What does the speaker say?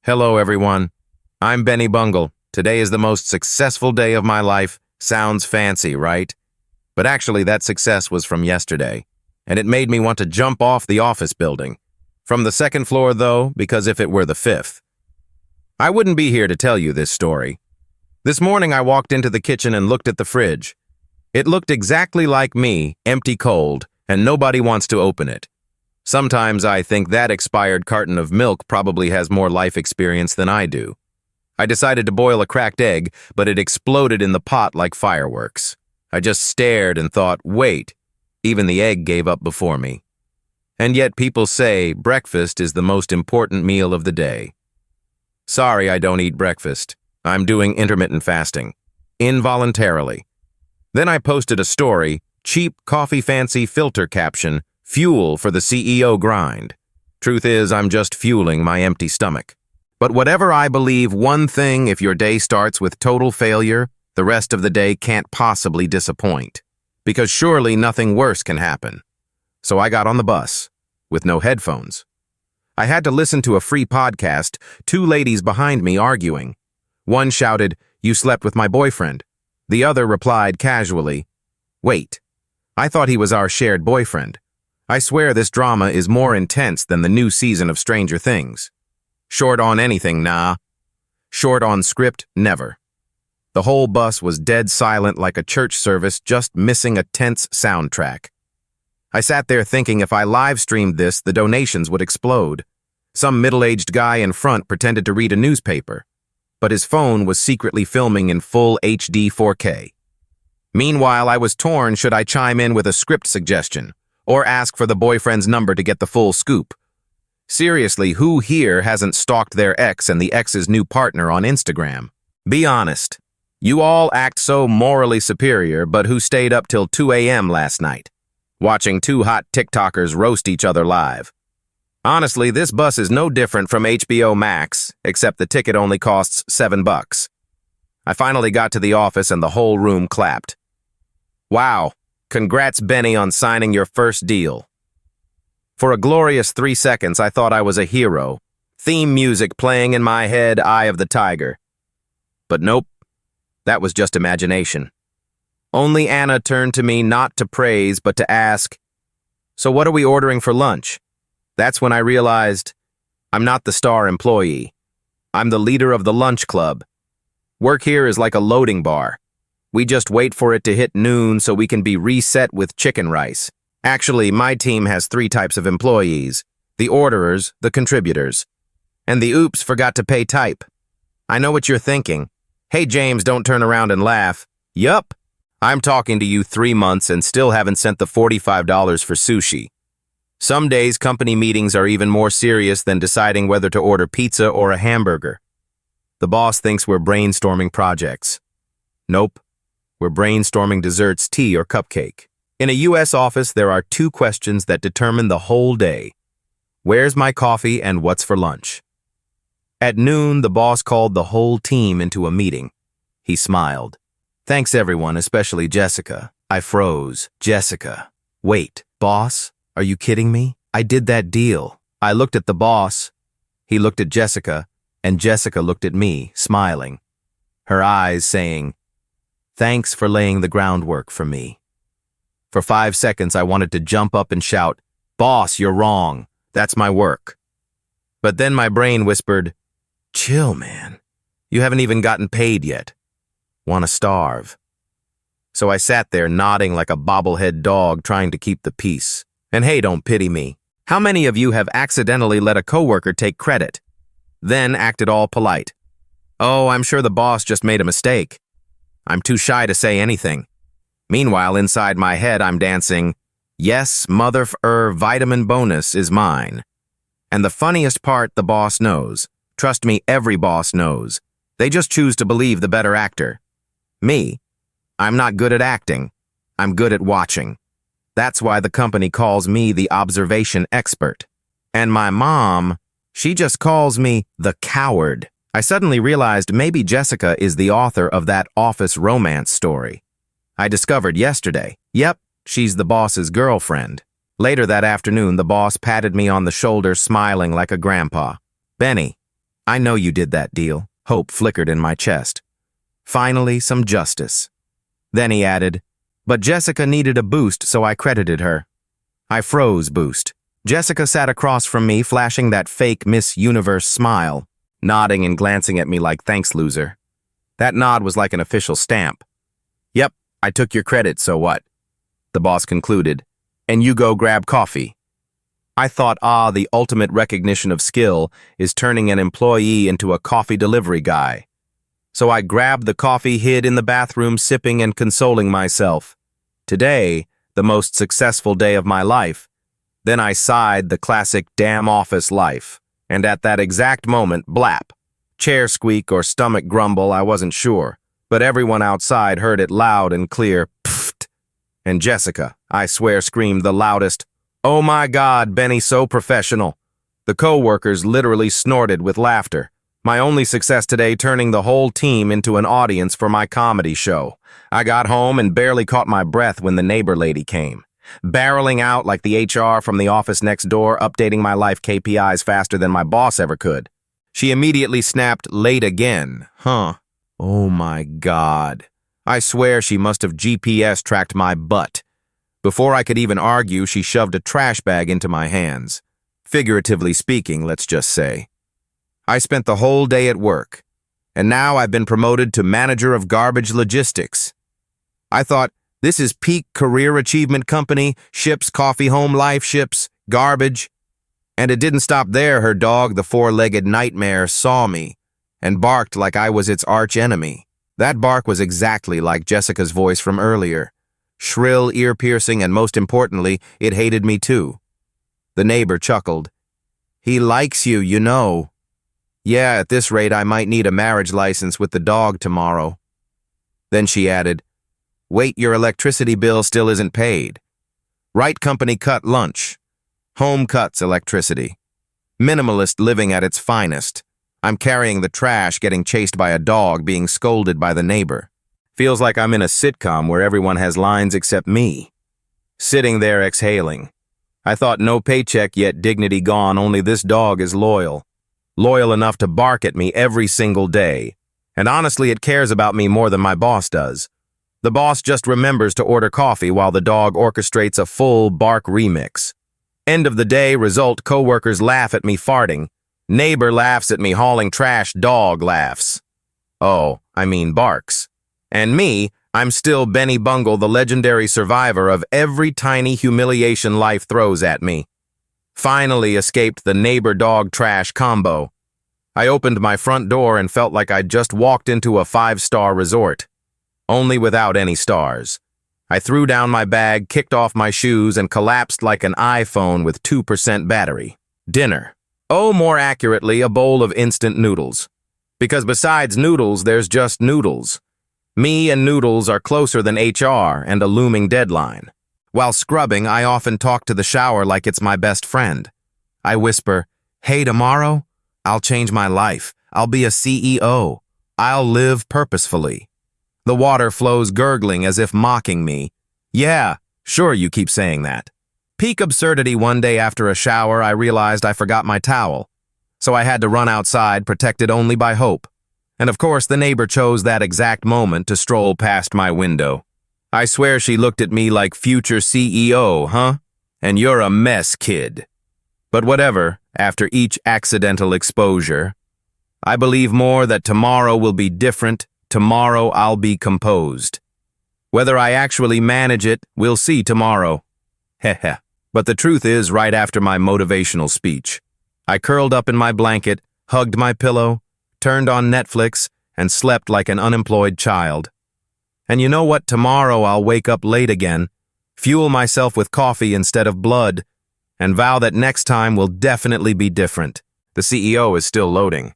Hello, everyone. I'm Benny Bungle. Today is the most successful day of my life. Sounds fancy, right? But actually, that success was from yesterday, and it made me want to jump off the office building. From the second floor, though, because if it were the fifth. I wouldn't be here to tell you this story. This morning, I walked into the kitchen and looked at the fridge. It looked exactly like me, empty cold, and nobody wants to open it. Sometimes I think that expired carton of milk probably has more life experience than I do. I decided to boil a cracked egg, but it exploded in the pot like fireworks. I just stared and thought, wait, even the egg gave up before me. And yet people say breakfast is the most important meal of the day. Sorry, I don't eat breakfast. I'm doing intermittent fasting. Involuntarily. Then I posted a story, cheap coffee fancy filter caption, fuel for the CEO grind. Truth is, I'm just fueling my empty stomach. But whatever I believe, one thing, if your day starts with total failure, the rest of the day can't possibly disappoint. Because surely nothing worse can happen. So I got on the bus, with no headphones. I had to listen to a free podcast, two ladies behind me arguing. One shouted, "You slept with my boyfriend." The other replied casually, "Wait, I thought he was our shared boyfriend. I swear this drama is more intense than the new season of Stranger Things. Short on anything, nah. Short on script, never." The whole bus was dead silent like a church service, just missing a tense soundtrack. I sat there thinking if I live-streamed this, the donations would explode. Some middle-aged guy in front pretended to read a newspaper, but his phone was secretly filming in full HD 4K. Meanwhile, I was torn should I chime in with a script suggestion, or ask for the boyfriend's number to get the full scoop. Seriously, who here hasn't stalked their ex and the ex's new partner on Instagram? Be honest. You all act so morally superior, but who stayed up till 2 a.m. last night, watching two hot TikTokers roast each other live? Honestly, this bus is no different from HBO Max, except the ticket only costs $7. I finally got to the office and the whole room clapped. Wow. Congrats, Benny, on signing your first deal. For a glorious 3 seconds, I thought I was a hero. Theme music playing in my head, Eye of the Tiger. But nope, that was just imagination. Only Anna turned to me not to praise, but to ask, "So what are we ordering for lunch?" That's when I realized I'm not the star employee. I'm the leader of the lunch club. Work here is like a loading bar. We just wait for it to hit noon so we can be reset with chicken rice. Actually, my team has 3 types of employees: the orderers, the contributors, and the oops forgot to pay type. I know what you're thinking. Hey, James, don't turn around and laugh. Yup, I'm talking to you 3 months and still haven't sent the $45 for sushi. Some days, company meetings are even more serious than deciding whether to order pizza or a hamburger. The boss thinks we're brainstorming projects. Nope. We're brainstorming desserts, tea, or cupcake. In a U.S. office, there are 2 questions that determine the whole day. Where's my coffee and what's for lunch? At noon, the boss called the whole team into a meeting. He smiled. Thanks, everyone, especially Jessica. I froze. Jessica. Wait, boss? Are you kidding me? I did that deal. I looked at the boss. He looked at Jessica, and Jessica looked at me, smiling. Her eyes saying, "Thanks for laying the groundwork for me." For 5 seconds, I wanted to jump up and shout, "Boss, you're wrong. That's my work." But then my brain whispered, "Chill, man. You haven't even gotten paid yet. Wanna starve?" So I sat there nodding like a bobblehead dog trying to keep the peace. And hey, don't pity me. How many of you have accidentally let a coworker take credit, then acted all polite? Oh, I'm sure the boss just made a mistake. I'm too shy to say anything. Meanwhile, inside my head, I'm dancing, "Yes, vitamin bonus is mine." And the funniest part, the boss knows. Trust me, every boss knows. They just choose to believe the better actor. Me, I'm not good at acting. I'm good at watching. That's why the company calls me the observation expert. And my mom, she just calls me the coward. I suddenly realized maybe Jessica is the author of that office romance story I discovered yesterday. Yep, she's the boss's girlfriend. Later that afternoon, the boss patted me on the shoulder, smiling like a grandpa. "Benny, I know you did that deal. Hope flickered in my chest. Finally, some justice. Then he added, but Jessica needed a boost, so I credited her. I froze boost. Jessica sat across from me, flashing that fake Miss Universe smile, nodding and glancing at me like thanks, loser. That nod was like an official stamp. Yep, I took your credit, so what? The boss concluded. And you go grab coffee. I thought, the ultimate recognition of skill is turning an employee into a coffee delivery guy. So I grabbed the coffee, hid in the bathroom, sipping and consoling myself. Today, the most successful day of my life. Then I sighed the classic damn office life. And at that exact moment, blap. Chair squeak or stomach grumble, I wasn't sure. But everyone outside heard it loud and clear, pfft. And Jessica, I swear, screamed the loudest, "Oh my God, Benny, so professional." The coworkers literally snorted with laughter. My only success today turning the whole team into an audience for my comedy show. I got home and barely caught my breath when the neighbor lady came. Barreling out like the HR from the office next door, updating my life KPIs faster than my boss ever could. She immediately snapped, "Late again, huh?" Oh my God. I swear she must have GPS tracked my butt. Before I could even argue, she shoved a trash bag into my hands. Figuratively speaking, let's just say. I spent the whole day at work, and now I've been promoted to manager of garbage logistics. I thought, this is peak career achievement company, ships, coffee, home life, ships, garbage. And it didn't stop there. Her dog, the four-legged nightmare, saw me and barked like I was its arch enemy. That bark was exactly like Jessica's voice from earlier. Shrill, ear-piercing, and most importantly, it hated me too. The neighbor chuckled. "He likes you, you know." "Yeah, at this rate I might need a marriage license with the dog tomorrow." Then she added, "Wait, your electricity bill still isn't paid. Right company cut lunch. Home cuts electricity. Minimalist living at its finest. I'm carrying the trash, getting chased by a dog, being scolded by the neighbor. Feels like I'm in a sitcom where everyone has lines except me." Sitting there exhaling. I thought no paycheck yet dignity gone, only this dog is loyal. Loyal enough to bark at me every single day. And honestly, it cares about me more than my boss does. The boss just remembers to order coffee while the dog orchestrates a full bark remix. End of the day, result, coworkers laugh at me farting. Neighbor laughs at me hauling trash, dog laughs. Oh, I mean barks. And me, I'm still Benny Bungle, the legendary survivor of every tiny humiliation life throws at me. Finally escaped the neighbor-dog trash combo. I opened my front door and felt like I'd just walked into a 5-star resort. Only without any stars. I threw down my bag, kicked off my shoes, and collapsed like an iPhone with 2% battery. Dinner. Oh, more accurately, a bowl of instant noodles. Because besides noodles, there's just noodles. Me and noodles are closer than HR and a looming deadline. While scrubbing, I often talk to the shower like it's my best friend. I whisper, "Hey, tomorrow, I'll change my life. I'll be a CEO. I'll live purposefully." The water flows gurgling as if mocking me. Yeah, sure, you keep saying that. Peak absurdity. One day after a shower, I realized I forgot my towel. So I had to run outside, protected only by hope. And of course, the neighbor chose that exact moment to stroll past my window. I swear she looked at me like future CEO, huh? And you're a mess, kid. But whatever, after each accidental exposure, I believe more that tomorrow will be different. Tomorrow I'll be composed. Whether I actually manage it, we'll see tomorrow. Heh. But the truth is, right after my motivational speech, I curled up in my blanket, hugged my pillow, turned on Netflix, and slept like an unemployed child. And you know what? Tomorrow I'll wake up late again, fuel myself with coffee instead of blood, and vow that next time will definitely be different. The CEO is still loading.